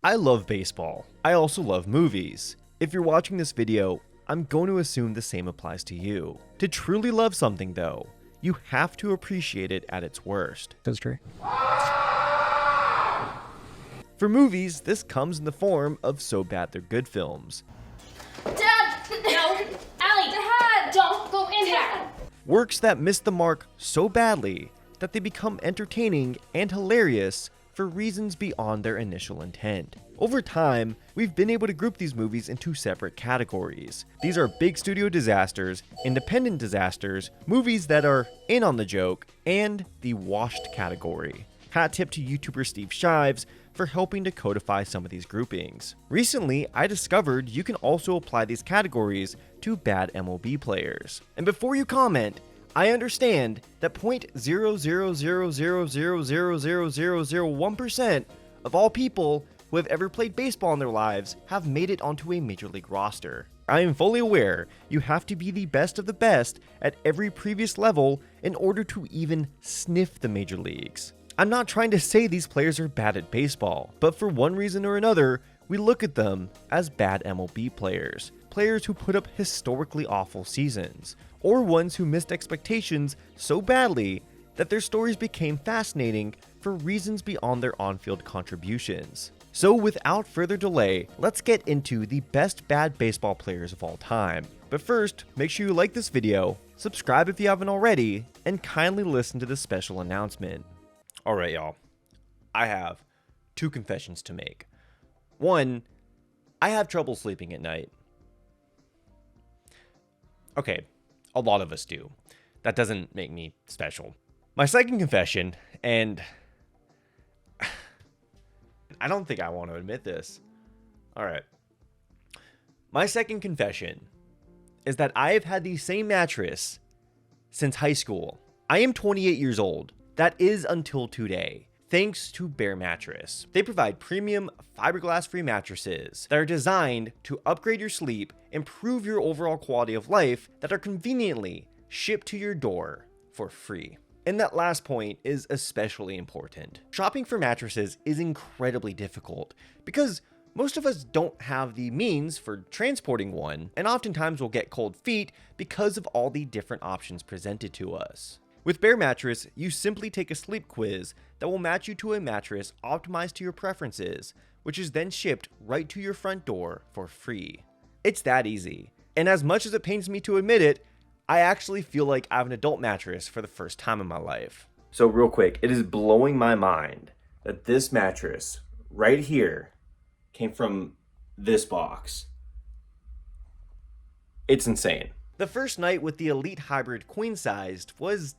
I love baseball. I also love movies. If you're watching this video, I'm going to assume the same applies to you. To truly love something though, you have to appreciate it at its worst. That's true. For movies, this comes in the form of so bad they're good films. Dad! No! Allie! Dad! Don't go in there! Works that miss the mark so badly that they become entertaining and hilarious for reasons beyond their initial intent. Over time, we've been able to group these movies into separate categories. These are big studio disasters, independent disasters, movies that are in on the joke, and the washed category. Hat tip to YouTuber Steve Shives for helping to codify some of these groupings. Recently, I discovered you can also apply these categories to bad MLB players. And before you comment, I understand that 0.000000001% of all people who have ever played baseball in their lives have made it onto a major league roster. I am fully aware you have to be the best of the best at every previous level in order to even sniff the major leagues. I'm not trying to say these players are bad at baseball, but for one reason or another, we look at them as bad MLB players. Players who put up historically awful seasons, or ones who missed expectations so badly that their stories became fascinating for reasons beyond their on-field contributions. So without further delay, let's get into the best bad baseball players of all time. But first, make sure you like this video, subscribe if you haven't already, and kindly listen to this special announcement. Alright y'all, I have two confessions to make. One, I have trouble sleeping at night. Okay, a lot of us do. That doesn't make me special. My second confession, and I don't think I want to admit this. Alright. My second confession is that I have had the same mattress since high school. I am 28 years old. That is until today, thanks to Bare Mattress. They provide premium fiberglass-free mattresses that are designed to upgrade your sleep, improve your overall quality of life, that are conveniently shipped to your door for free. And that last point is especially important. Shopping for mattresses is incredibly difficult because most of us don't have the means for transporting one, and oftentimes we'll get cold feet because of all the different options presented to us. With Bare Mattress, you simply take a sleep quiz that will match you to a mattress optimized to your preferences, which is then shipped right to your front door for free. It's that easy. And as much as it pains me to admit it, I actually feel like I have an adult mattress for the first time in my life. So real quick, it is blowing my mind that this mattress right here came from this box. It's insane. The first night with the Elite Hybrid queen-sized was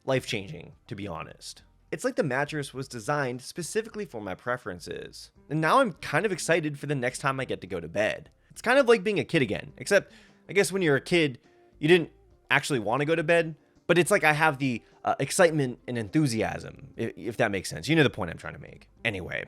life-changing, to be honest. It's like the mattress was designed specifically for my preferences. And now I'm kind of excited for the next time I get to go to bed. It's kind of like being a kid again, except I guess when you're a kid, you didn't actually want to go to bed, but it's like I have the excitement and enthusiasm, if that makes sense. You know the point I'm trying to make. Anyway,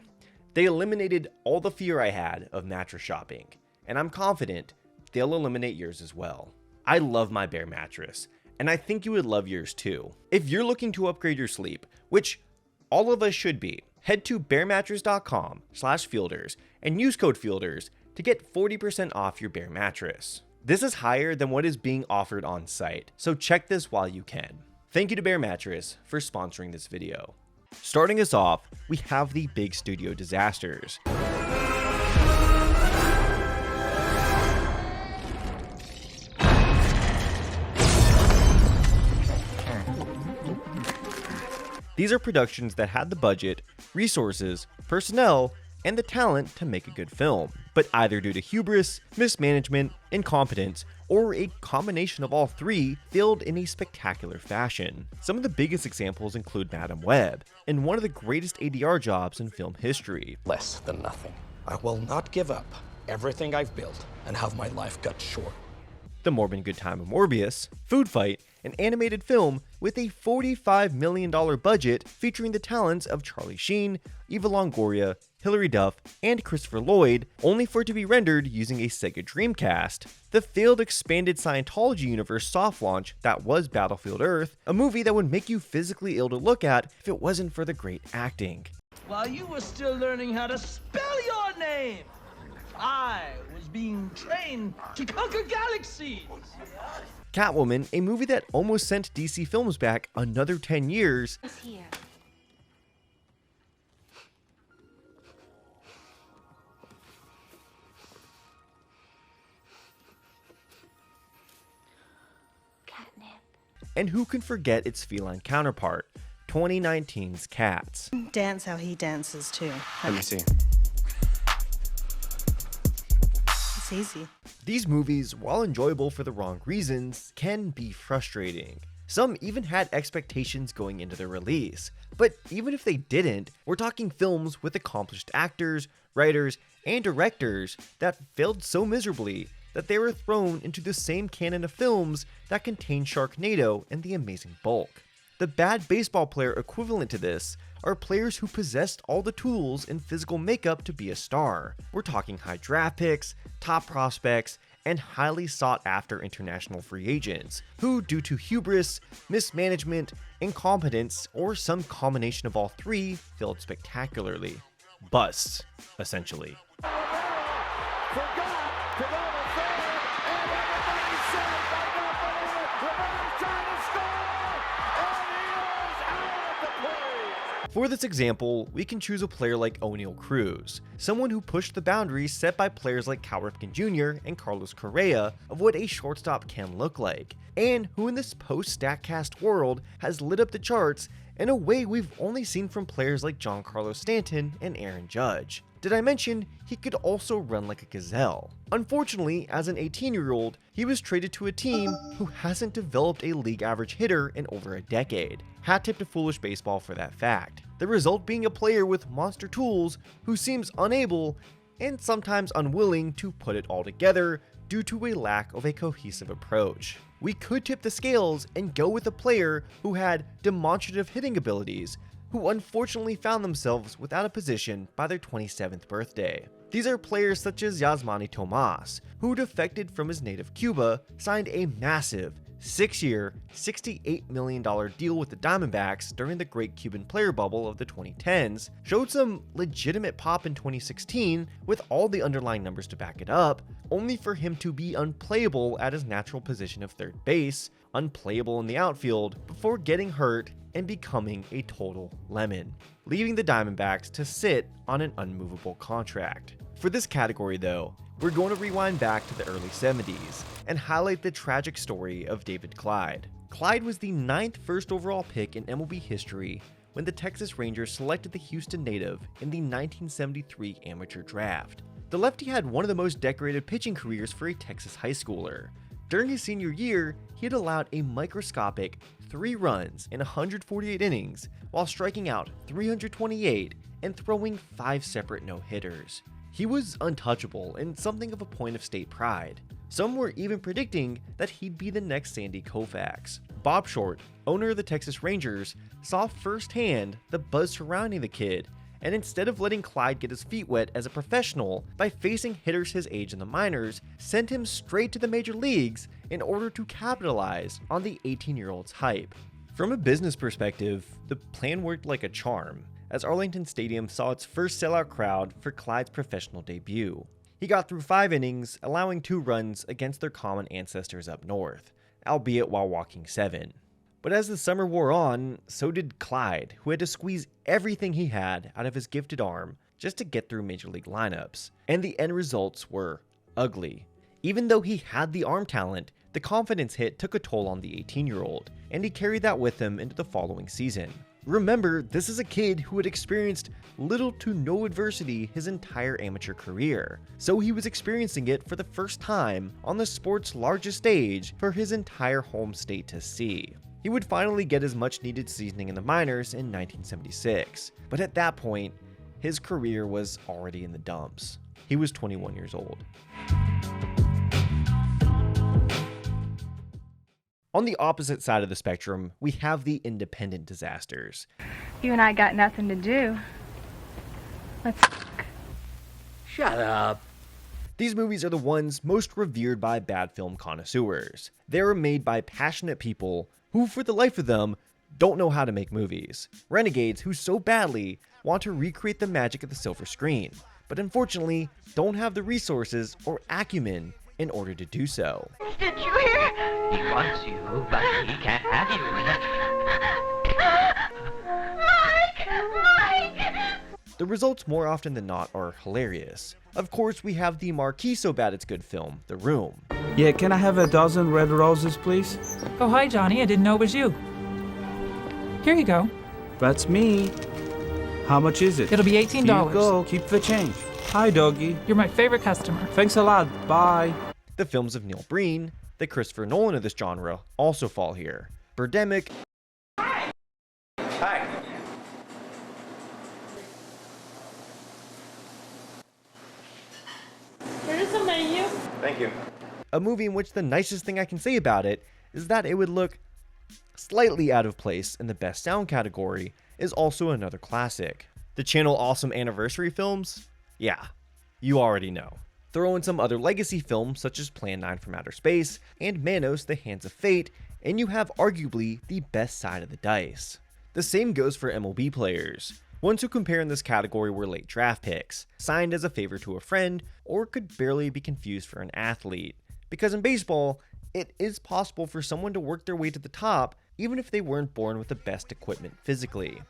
they eliminated all the fear I had of mattress shopping, and I'm confident they'll eliminate yours as well. I love my Bare Mattress, and I think you would love yours too. If you're looking to upgrade your sleep, which all of us should be, head to baremattress.com/fielders and use code FIELDERS to get 40% off your Bare Mattress. This is higher than what is being offered on site, so check this while you can. Thank you to Bare Mattress for sponsoring this video. Starting us off, we have the big studio disasters. These are productions that had the budget, resources, personnel, and the talent to make a good film, but either due to hubris, mismanagement, incompetence, or a combination of all three, failed in a spectacular fashion. Some of the biggest examples include Madam Web, and one of the greatest ADR jobs in film history. Less than nothing. I will not give up everything I've built and have my life cut short. The Morbid Good Time of Morbius, Food Fight, an animated film with a $45 million budget featuring the talents of Charlie Sheen, Eva Longoria, Hilary Duff, and Christopher Lloyd, only for it to be rendered using a Sega Dreamcast. The failed expanded Scientology universe soft launch that was Battlefield Earth, a movie that would make you physically ill to look at if it wasn't for the great acting. While you were still learning how to spell your name! time. I was being trained to conquer galaxies. Catwoman, a movie that almost sent DC Films back another 10 years, Who's here? Catnip. and who can forget its feline counterpart, 2019's Cats. Dance how he dances too. Let me see. It's easy. These movies, while enjoyable for the wrong reasons, can be frustrating. Some even had expectations going into their release, but even if they didn't, we're talking films with accomplished actors, writers, and directors that failed so miserably that they were thrown into the same canon of films that contain Sharknado and The Amazing Bulk. The bad baseball player equivalent to this are players who possessed all the tools and physical makeup to be a star. We're talking high draft picks, top prospects, and highly sought after international free agents, who due to hubris, mismanagement, incompetence, or some combination of all three, failed spectacularly. Busts, essentially. For this example, we can choose a player like O'Neal Cruz, someone who pushed the boundaries set by players like Cal Ripken Jr. and Carlos Correa of what a shortstop can look like, and who in this post-StatCast world has lit up the charts in a way we've only seen from players like Giancarlo Stanton and Aaron Judge. Did I mention he could also run like a gazelle? Unfortunately, as an 18-year-old, he was traded to a team who hasn't developed a league average hitter in over a decade. Hat tip to Foolish Baseball for that fact. The result being a player with monster tools who seems unable and sometimes unwilling to put it all together due to a lack of a cohesive approach. We could tip the scales and go with a player who had demonstrative hitting abilities, who unfortunately found themselves without a position by their 27th birthday. These are players such as Yasmani Tomas, who defected from his native Cuba, signed a massive 6-year, $68 million deal with the Diamondbacks during the great Cuban player bubble of the 2010s, showed some legitimate pop in 2016 with all the underlying numbers to back it up, only for him to be unplayable at his natural position of third base, unplayable in the outfield, before getting hurt and becoming a total lemon, leaving the Diamondbacks to sit on an unmovable contract. For this category though, we're going to rewind back to the early 70s and highlight the tragic story of David Clyde. Clyde was the 9th first overall pick in MLB history when the Texas Rangers selected the Houston native in the 1973 amateur draft. The lefty had one of the most decorated pitching careers for a Texas high schooler. During his senior year, he had allowed a microscopic 3 runs in 148 innings while striking out 328 and throwing 5 separate no-hitters. He was untouchable and something of a point of state pride. Some were even predicting that he'd be the next Sandy Koufax. Bob Short, owner of the Texas Rangers, saw firsthand the buzz surrounding the kid, and instead of letting Clyde get his feet wet as a professional by facing hitters his age in the minors, sent him straight to the major leagues in order to capitalize on the 18-year-old's hype. From a business perspective, the plan worked like a charm, as Arlington Stadium saw its first sellout crowd for Clyde's professional debut. He got through 5 innings, allowing 2 runs against their common ancestors up north, albeit while walking 7. But as the summer wore on, so did Clyde, who had to squeeze everything he had out of his gifted arm just to get through major league lineups. And the end results were ugly. Even though he had the arm talent, the confidence hit took a toll on the 18-year-old, and he carried that with him into the following season. Remember, this is a kid who had experienced little to no adversity his entire amateur career, so he was experiencing it for the first time on the sport's largest stage for his entire home state to see. He would finally get his much needed seasoning in the minors in 1976, but at that point, his career was already in the dumps. He was 21 years old. On the opposite side of the spectrum, we have the independent disasters. You and I got nothing to do. Let's Shut up. These movies are the ones most revered by bad film connoisseurs. They are made by passionate people who, for the life of them, don't know how to make movies. Renegades who so badly want to recreate the magic of the silver screen. but unfortunately don't have the resources or acumen in order to do so. Did you hear? He wants you, but he can't have you. Mike! The results more often than not are hilarious. Of course, we have the marquee so bad it's good film, The Room. Yeah, can I have a dozen red roses, please? Oh, hi, Johnny. I didn't know it was you. Here you go. That's me. How much is it? It'll be $18. Here you go. Keep the change. Hi, doggy. You're my favorite customer. Thanks a lot. Bye. The films of Neil Breen, the Christopher Nolan of this genre, also fall here. Birdemic. Hi. Here's the menu. Thank you. A movie in which the nicest thing I can say about it is that it would look slightly out of place in the best sound category, is also another classic. The channel Awesome Anniversary Films? Yeah, you already know. Throw in some other legacy films such as Plan 9 from Outer Space and Manos The Hands of Fate, and you have arguably the best side of the dice. The same goes for MLB players. Ones who compare in this category were late draft picks, signed as a favor to a friend, or could barely be confused for an athlete. Because in baseball, it is possible for someone to work their way to the top even if they weren't born with the best equipment physically.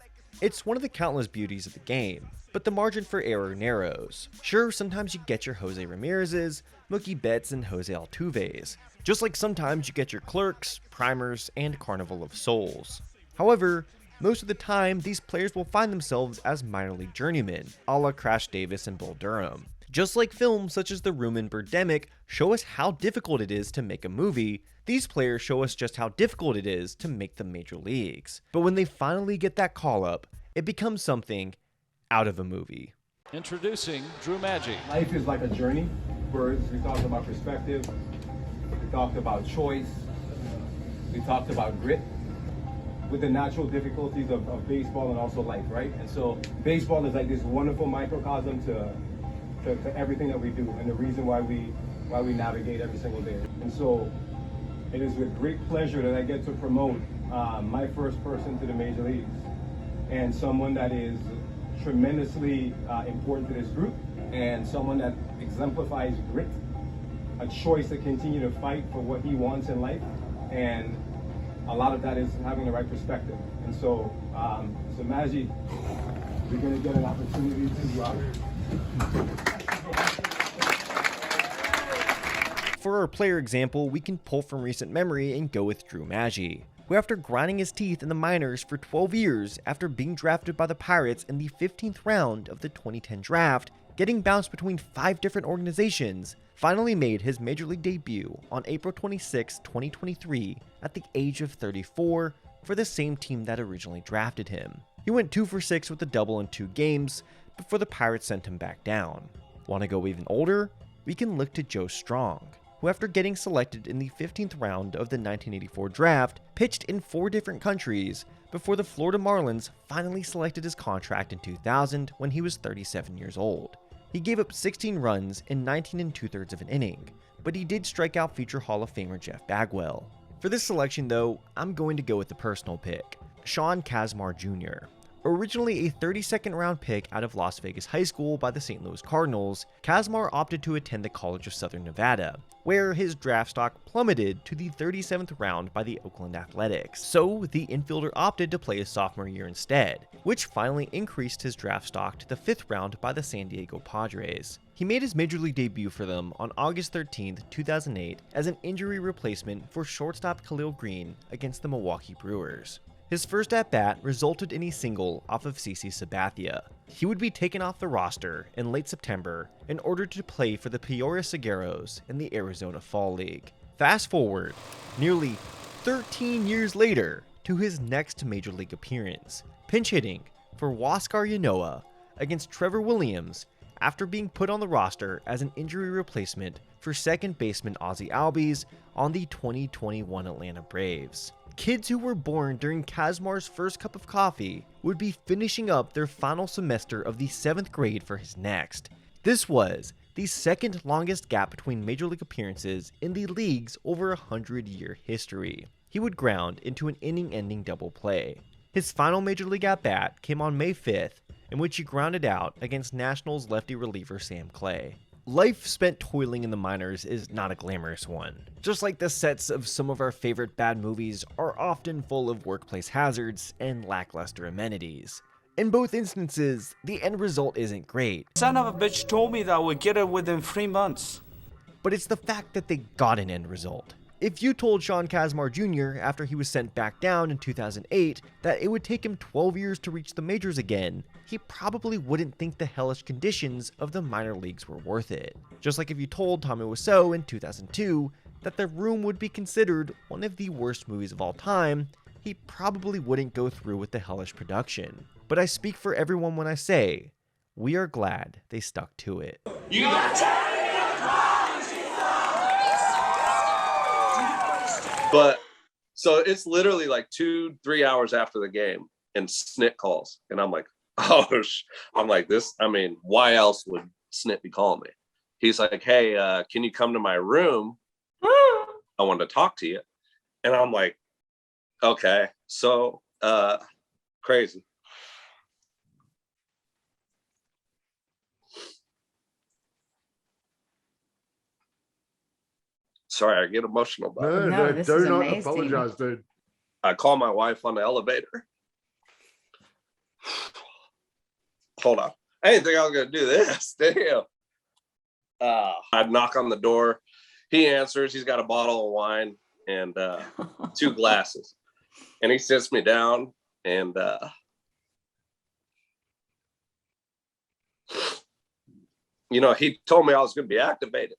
It's one of the countless beauties of the game, but the margin for error narrows. Sure, sometimes you get your Jose Ramirez's, Mookie Betts, and Jose Altuve's, just like sometimes you get your Clerks, Primers, and Carnival of Souls. However, most of the time, these players will find themselves as minor league journeymen, a la Crash Davis and Bull Durham. Just like films such as The Room and Birdemic show us how difficult it is to make a movie, these players show us just how difficult it is to make the major leagues. But when they finally get that call up, it becomes something out of a movie. Introducing Drew Maggi. Life is like a journey. We talked about perspective, we talked about choice, we talked about grit, with the natural difficulties of baseball and also life, right? And so baseball is like this wonderful microcosm to everything that we do, and the reason why we navigate every single day. And so it is with great pleasure that I get to promote my first person to the major leagues, and someone that is tremendously important to this group, and someone that exemplifies grit, a choice to continue to fight for what he wants in life, and a lot of that is having the right perspective. And so, Maggi, we're going to get an opportunity to For our player example, we can pull from recent memory and go with Drew Maggi, who after grinding his teeth in the minors for 12 years after being drafted by the Pirates in the 15th round of the 2010 draft, getting bounced between 5 different organizations, finally made his major league debut on April 26, 2023 at the age of 34 for the same team that originally drafted him. He went 2 for 6 with a double in 2 games before the Pirates sent him back down. Want to go even older? We can look to Joe Strong, who after getting selected in the 15th round of the 1984 draft, pitched in 4 different countries before the Florida Marlins finally selected his contract in 2000 when he was 37 years old. He gave up 16 runs in 19 2/3 of an inning, but he did strike out future Hall of Famer Jeff Bagwell. For this selection though, I'm going to go with the personal pick, Sean Kazmar Jr. Originally a 32nd round pick out of Las Vegas High School by the St. Louis Cardinals, Kazmar opted to attend the College of Southern Nevada, where his draft stock plummeted to the 37th round by the Oakland Athletics. So the infielder opted to play his sophomore year instead, which finally increased his draft stock to the 5th round by the San Diego Padres. He made his major league debut for them on August 13, 2008 as an injury replacement for shortstop Khalil Green against the Milwaukee Brewers. His first at-bat resulted in a single off of CC Sabathia. He would be taken off the roster in late September in order to play for the Peoria Sagueros in the Arizona Fall League. Fast forward, nearly 13 years later, to his next major league appearance, pinch hitting for Huascar Yanoa against Trevor Williams after being put on the roster as an injury replacement for second baseman Ozzie Albies on the 2021 Atlanta Braves. Kids who were born during Kazmar's first cup of coffee would be finishing up their final semester of the 7th grade for his next. This was the second longest gap between major league appearances in the league's over 100-year history. He would ground into an inning-ending double play. His final major league at-bat came on May 5th in which he grounded out against Nationals lefty reliever Sam Clay. Life spent toiling in the minors is not a glamorous one. Just like the sets of some of our favorite bad movies are often full of workplace hazards and lackluster amenities. In both instances, the end result isn't great. Son of a bitch told me that I would get it within 3 months. But it's the fact that they got an end result. If you told Sean Kazmar Jr. after he was sent back down in 2008 that it would take him 12 years to reach the majors again, he probably wouldn't think the hellish conditions of the minor leagues were worth it. Just like if you told Tommy Wiseau in 2002 that The Room would be considered one of the worst movies of all time, he probably wouldn't go through with the hellish production. But I speak for everyone when I say, we are glad they stuck to it. But so it's literally like 2-3 hours after the game and Snit calls. And I'm like, I'm like this. I mean, why else would Snit be calling me? He's like, hey, can you come to my room? I want to talk to you. And I'm like, okay. So crazy. Sorry, I get emotional about it. No, do not apologize, dude. I call my wife on the elevator. Hold on. I didn't think I was going to do this. Damn. I'd knock on the door. He answers. He's got a bottle of wine and 2 glasses. And he sits me down and he told me I was going to be activated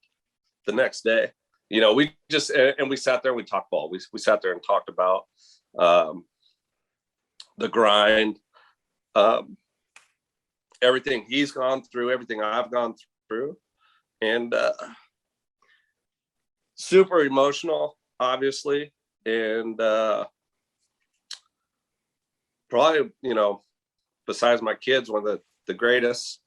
the next day. We just, and we sat there and we talked ball. We sat there and talked about the grind, everything he's gone through, everything I've gone through, and super emotional, obviously. And probably, besides my kids, one of the greatest,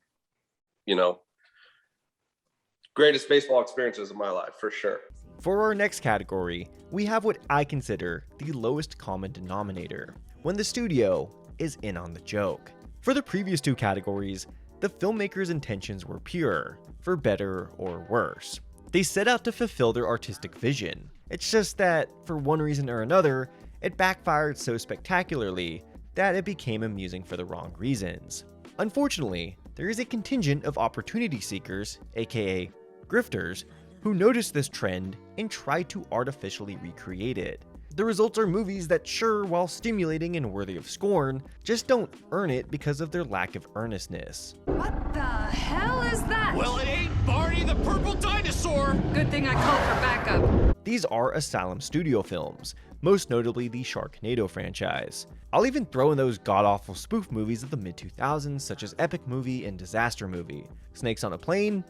greatest baseball experiences of my life, for sure. For our next category, we have what I consider the lowest common denominator, when the studio is in on the joke. For the previous 2 categories, the filmmakers' intentions were pure, for better or worse. They set out to fulfill their artistic vision. It's just that, for one reason or another, it backfired so spectacularly that it became amusing for the wrong reasons. Unfortunately, there is a contingent of opportunity seekers, aka grifters, who notice this trend and try to artificially recreate it. The results are movies that, sure, while stimulating and worthy of scorn, just don't earn it because of their lack of earnestness. What the hell is that? Well, it ain't Barney the Purple Dinosaur! Good thing I called for backup. These are Asylum Studio films, most notably the Sharknado franchise. I'll even throw in those god-awful spoof movies of the mid-2000s such as Epic Movie and Disaster Movie. Snakes on a Plane?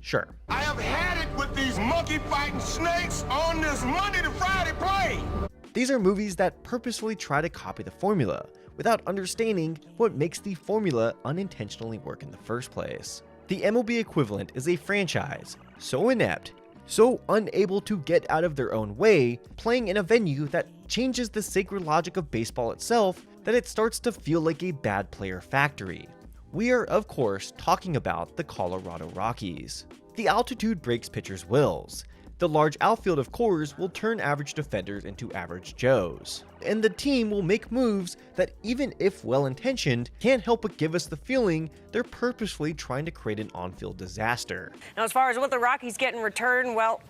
Sure. I have had it with these monkey-fighting snakes on this Monday to Friday plane! These are movies that purposefully try to copy the formula, without understanding what makes the formula unintentionally work in the first place. The MLB equivalent is a franchise so inept, so unable to get out of their own way, playing in a venue that changes the sacred logic of baseball itself, that it starts to feel like a bad player factory. We are, of course, talking about the Colorado Rockies. The altitude breaks pitchers' wills. The large outfield of Coors will turn average defenders into average Joes. And the team will make moves that, even if well-intentioned, can't help but give us the feeling they're purposefully trying to create an on-field disaster. Now, as far as what the Rockies get in return, well,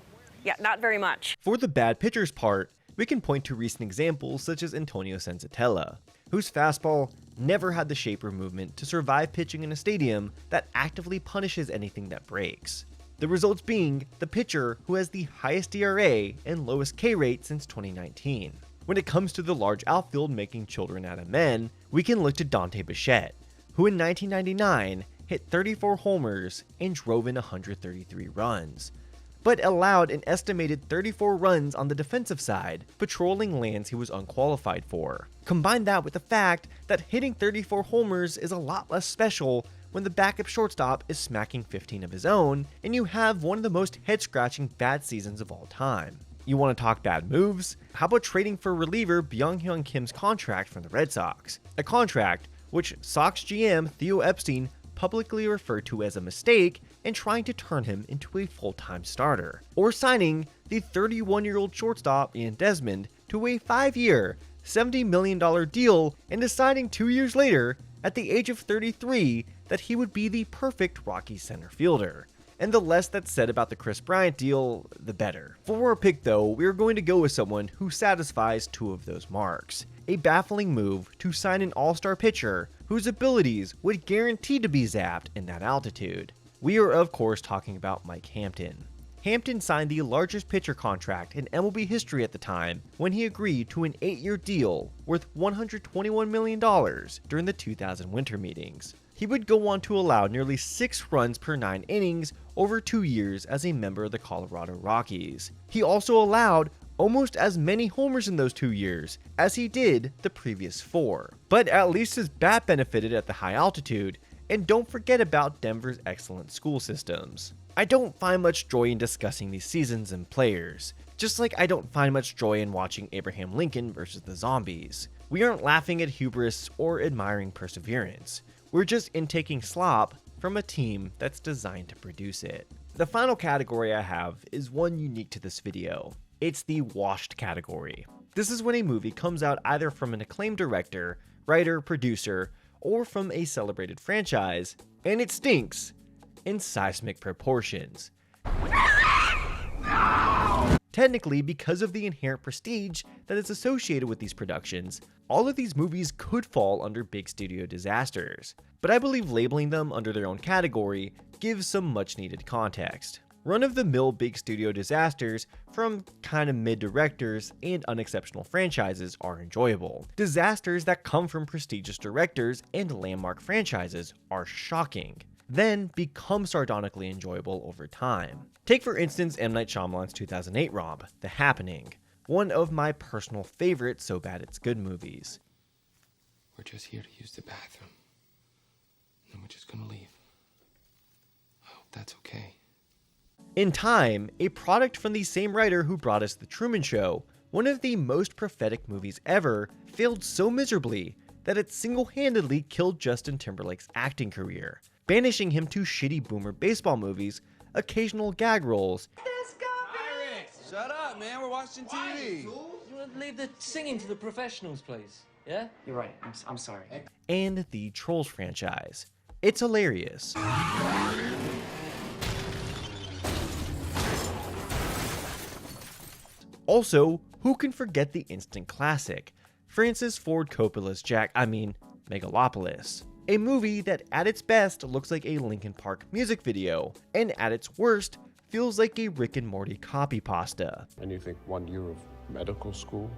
yeah, not very much. For the bad pitcher's part, we can point to recent examples such as Antonio Senzatella, whose fastball never had the shape or movement to survive pitching in a stadium that actively punishes anything that breaks. The results being the pitcher who has the highest ERA and lowest K rate since 2019. When it comes to the large outfield making children out of men, we can look to Dante Bichette, who in 1999 hit 34 homers and drove in 133 runs, but allowed an estimated 34 runs on the defensive side, patrolling lands he was unqualified for. Combine that with the fact that hitting 34 homers is a lot less special when the backup shortstop is smacking 15 of his own, and you have one of the most head-scratching bad seasons of all time. You want to talk bad moves? How about trading for reliever Byung-Hyun Kim's contract from the Red Sox? A contract which Sox GM Theo Epstein publicly referred to as a mistake and trying to turn him into a full-time starter, or signing the 31-year-old shortstop Ian Desmond to a 5-year, $70 million deal and deciding 2 years later, at the age of 33, that he would be the perfect Rockies center fielder. And the less that's said about the Chris Bryant deal, the better. For our pick though, we're going to go with someone who satisfies 2 of those marks. A baffling move to sign an all-star pitcher whose abilities would guarantee to be zapped in that altitude. We are of course talking about Mike Hampton. Hampton signed the largest pitcher contract in MLB history at the time when he agreed to an 8-year deal worth $121 million during the 2000 winter meetings. He would go on to allow nearly 6 runs per 9 innings over 2 years as a member of the Colorado Rockies. He also allowed almost as many homers in those 2 years as he did the previous 4. But at least his bat benefited at the high altitude, and don't forget about Denver's excellent school systems. I don't find much joy in discussing these seasons and players, just like I don't find much joy in watching Abraham Lincoln versus the Zombies. We aren't laughing at hubris or admiring perseverance. We're just intaking slop from a team that's designed to produce it. The final category I have is one unique to this video. It's the washed category. This is when a movie comes out either from an acclaimed director, writer, producer, or from a celebrated franchise, and it stinks in seismic proportions. Technically, because of the inherent prestige that is associated with these productions, all of these movies could fall under big studio disasters, but I believe labeling them under their own category gives some much needed context. Run-of-the-mill big studio disasters from kinda mid directors and unexceptional franchises are enjoyable. Disasters that come from prestigious directors and landmark franchises are shocking, then become sardonically enjoyable over time. Take for instance M. Night Shyamalan's 2008 romp, The Happening, one of my personal favorite so bad it's good movies. We're just here to use the bathroom, and we're just gonna leave. I hope that's okay. In Time, a product from the same writer who brought us The Truman Show, one of the most prophetic movies ever, failed so miserably that it single-handedly killed Justin Timberlake's acting career, banishing him to shitty boomer baseball movies, occasional gag roles, Shut up, man. We're watching TV. You want to leave the singing to the professionals, please? Yeah? You're right. I'm sorry. and the Trolls franchise. It's hilarious. Also, who can forget the instant classic, Francis Ford Coppola's Megalopolis, a movie that at its best looks like a Linkin Park music video, and at its worst feels like a Rick and Morty copy pasta. And you think 1 year of medical school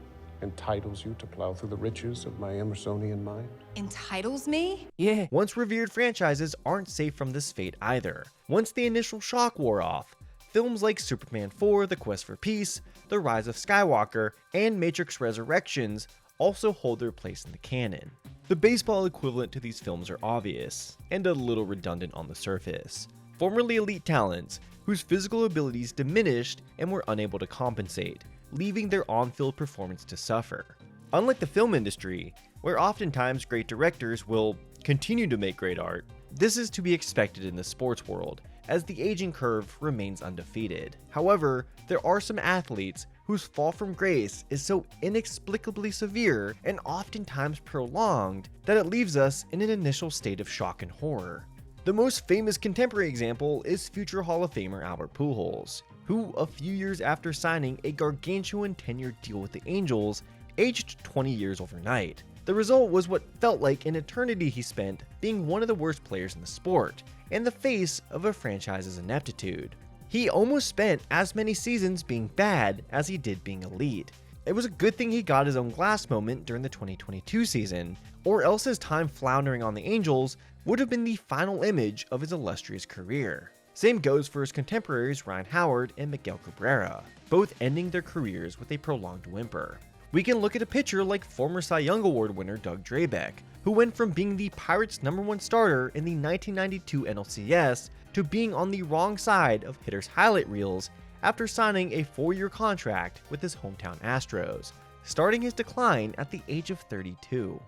entitles you to plow through the riches of my Emersonian mind? Entitles me? Yeah. Once revered franchises aren't safe from this fate either. Once the initial shock wore off, films like Superman 4, The Quest for Peace, The Rise of Skywalker, and Matrix Resurrections also hold their place in the canon. The baseball equivalent to these films are obvious, and a little redundant on the surface. Formerly elite talents, whose physical abilities diminished and were unable to compensate, leaving their on-field performance to suffer. Unlike the film industry, where oftentimes great directors will continue to make great art, this is to be expected in the sports world, as the aging curve remains undefeated. However, there are some athletes whose fall from grace is so inexplicably severe and oftentimes prolonged that it leaves us in an initial state of shock and horror. The most famous contemporary example is future Hall of Famer Albert Pujols, who a few years after signing a gargantuan 10-year deal with the Angels, aged 20 years overnight. The result was what felt like an eternity he spent being one of the worst players in the sport, and the face of a franchise's ineptitude. He almost spent as many seasons being bad as he did being elite. It was a good thing he got his own glass moment during the 2022 season, or else his time floundering on the Angels would have been the final image of his illustrious career. Same goes for his contemporaries Ryan Howard and Miguel Cabrera, both ending their careers with a prolonged whimper. We can look at a pitcher like former Cy Young Award winner Doug Drabeck, who went from being the Pirates' #1 starter in the 1992 NLCS to being on the wrong side of hitters' highlight reels after signing a 4-year contract with his hometown Astros, starting his decline at the age of 32.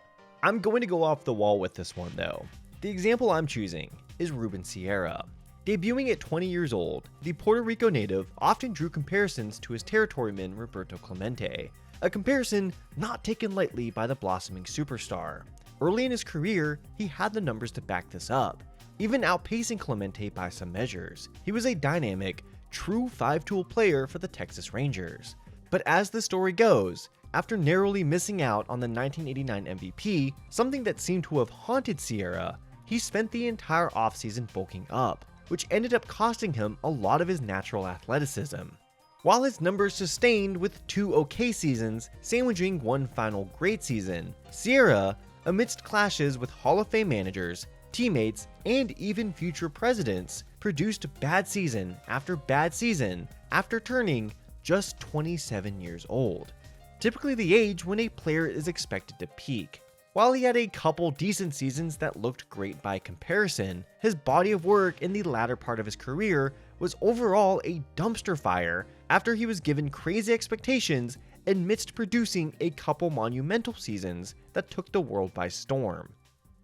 I'm going to go off the wall with this one though. The example I'm choosing is Ruben Sierra. Debuting at 20 years old, the Puerto Rico native often drew comparisons to his territoryman Roberto Clemente, a comparison not taken lightly by the blossoming superstar. Early in his career, he had the numbers to back this up, even outpacing Clemente by some measures. He was a dynamic, true five-tool player for the Texas Rangers. But as the story goes, after narrowly missing out on the 1989 MVP, something that seemed to have haunted Sierra, he spent the entire offseason bulking up, which ended up costing him a lot of his natural athleticism. While his numbers sustained with 2 okay seasons, sandwiching one final great season, Sierra, amidst clashes with Hall of Fame managers, teammates, and even future presidents, produced bad season after turning just 27 years old, typically the age when a player is expected to peak. While he had a couple decent seasons that looked great by comparison, his body of work in the latter part of his career was overall a dumpster fire after he was given crazy expectations amidst producing a couple monumental seasons that took the world by storm.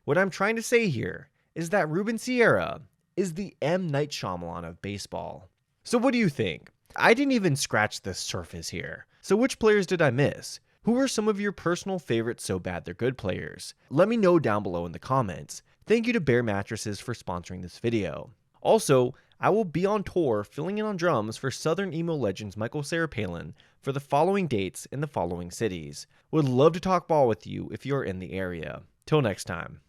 What I'm trying to say here is that Ruben Sierra is the M. Night Shyamalan of baseball. So what do you think? I didn't even scratch the surface here. So which players did I miss? Who are some of your personal favorite so bad they're good players? Let me know down below in the comments. Thank you to Bear Mattresses for sponsoring this video. Also, I will be on tour filling in on drums for Southern Emo legends Michael Sarapalin for the following dates in the following cities. Would love to talk ball with you if you're in the area. Till next time.